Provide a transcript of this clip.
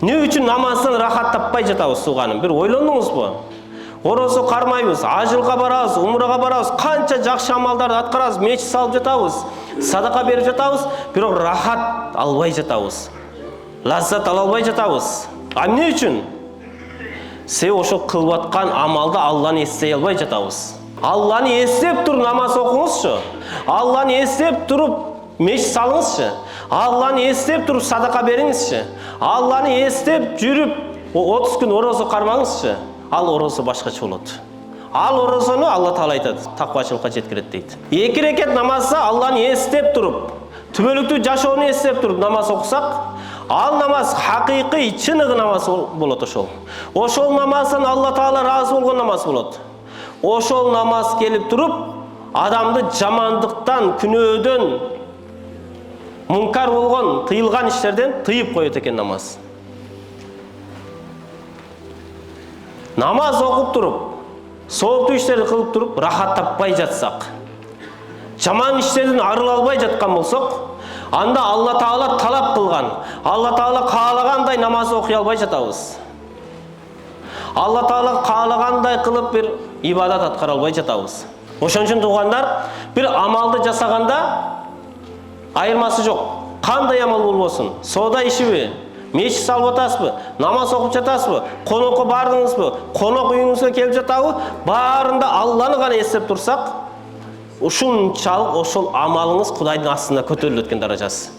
Не үчүн намаздан рахат таппай жатабыз туганым? Бир ойлондуңузбу? Оросо кармайбыз, ажылга барабыз, умрага барабыз, канча жакшы амалдарды аткарабыз, мечит салып жатабыз, садака берип жатабыз, бирок рахат албай жатабыз. Лаззат ала албай жатабыз. А эмне үчүн? Себеби ошо кылып аткан амалда Алланы эстей албай жатабыз. Алланы эстеп туруп намаз окуңузчу. Алланы эстеп туруп мечит салыңызчы. Алланы эстеп туруп садака бериңизчи. Алланы эстеп жүрүп 30 күн орозо кармаңызчы. Ал орозо башкача болот. Ал орозону Алла Таала айтат, таквачылыкка жеткирет дейт. 2 рекет намазда Алланы эстеп туруп, түбөлүктүү жашоону эстеп туруп намаз окусак, ал намаз хакыйкый, чыныгы намаз болот ошол. Ошол намаздан Алла Таала разы болгон намаз болот. Ошол намаз келип туруп, адамды жамандыктан, күнөөдөн, мункар болгон, тыйылган иштерден тыйып коет экен намаз. Намаз окуп туруп, сооптуу иштерди кылып туруп, рахат таппай жатсак, жаман иштерден арыла албай жаткан болсок, анда Алла Таала талап кылган, Алла Таала каалагандай намаз окуй албай жатабыз. Алла Таала каалагандай кылып бир ибадат аткара албай жатабыз. Ошон үчүн туугандар, бир амалды жасаганда айырмасы жок. Кандай амал болбосун? Соода ишиби? Мечит салып атасызбы? Намаз окуп жатасызбы? Конокко бардыңызбы? Конок үйүңүзгө келип жатабы? Баарында Алланы гана эстеп турсак, ушунчалык ошол амалыңыз Кудайдын астында көтөрүлөт экен даражасы.